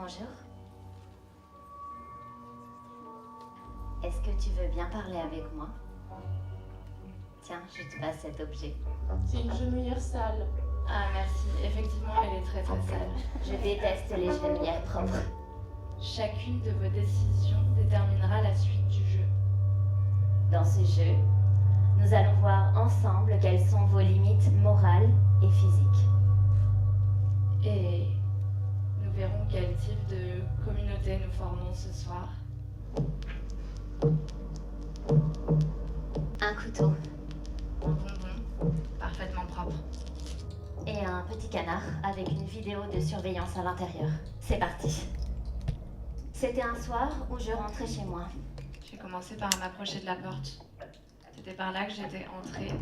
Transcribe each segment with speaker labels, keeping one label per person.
Speaker 1: Bonjour. Est-ce que tu veux bien parler avec moi? Tiens, je te passe cet objet.
Speaker 2: C'est une genouillère sale.
Speaker 3: Ah merci, effectivement elle est très très sale.
Speaker 1: Je déteste les genouillères propres.
Speaker 3: Chacune de vos décisions déterminera la suite du jeu.
Speaker 1: Dans ce jeu, nous allons voir ensemble quelles sont vos limites morales et physiques.
Speaker 3: Et nous verrons quel type de communauté nous formons ce soir.
Speaker 1: Un couteau
Speaker 3: Un bonbon, parfaitement propre.
Speaker 1: et un petit canard avec une vidéo de surveillance à l'intérieur. C'est parti. C'était un soir où je rentrais chez moi.
Speaker 3: J'ai commencé par m'approcher de la porte. C'était par là que j'étais entrée.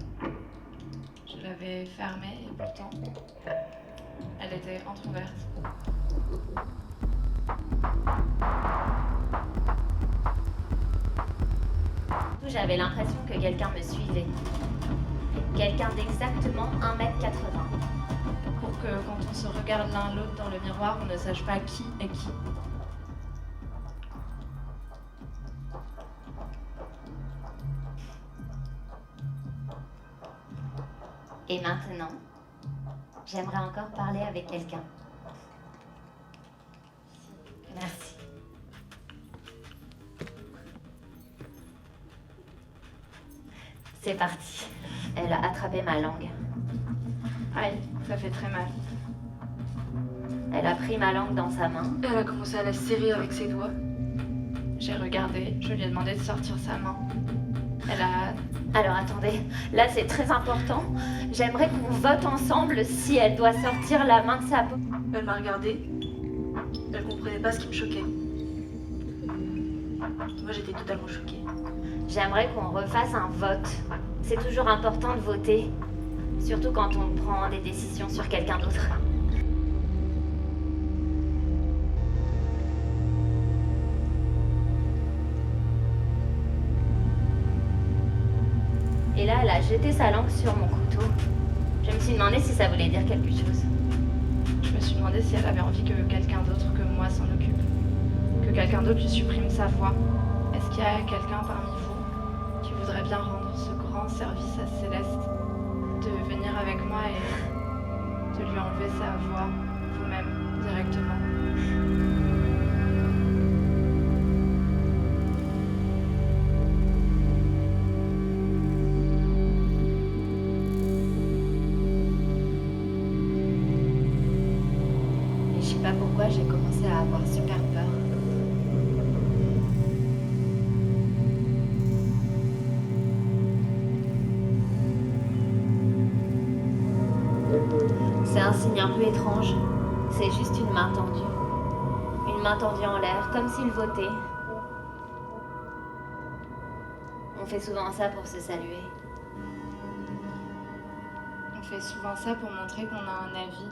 Speaker 3: Je l'avais fermée et pourtant, elle était entrouverte.
Speaker 1: J'avais l'impression que quelqu'un me suivait. Quelqu'un d'exactement 1m80.
Speaker 3: Pour que quand on se regarde l'un l'autre dans le miroir, on ne sache pas qui est qui.
Speaker 1: Et maintenant, j'aimerais encore parler avec quelqu'un. Merci. C'est parti. Elle a attrapé ma langue.
Speaker 3: Aïe, ça fait très mal.
Speaker 1: Elle a pris ma langue dans sa main.
Speaker 3: Elle a commencé à la serrer avec ses doigts. J'ai regardé, je lui ai demandé de sortir sa main. Elle a...
Speaker 1: Alors attendez, là c'est très important. J'aimerais qu'on vote ensemble si elle doit sortir la main de sa peau.
Speaker 4: Elle m'a regardée. Elle comprenait pas ce qui me choquait. Moi, j'étais totalement choquée.
Speaker 1: J'aimerais qu'on refasse un vote. C'est toujours important de voter, surtout quand on prend des décisions sur quelqu'un d'autre. Et là, elle a jeté sa langue sur mon couteau. Je me suis demandé si ça voulait dire quelque chose.
Speaker 3: Je me suis demandé si elle avait envie que quelqu'un d'autre que moi s'en occupe. Que quelqu'un d'autre lui supprime sa voix. Est-ce qu'il y a quelqu'un parmi vous qui voudrait bien rendre ce grand service à Céleste, de venir avec moi et de lui enlever sa voix, vous-même, directement?
Speaker 1: Et je sais pas pourquoi j'ai commencé à avoir super peur. C'est un signe un peu étrange. C'est juste une main tendue. Une main tendue en l'air, comme s'il votait. On fait souvent ça pour se saluer.
Speaker 3: On fait souvent ça pour montrer qu'on a un avis.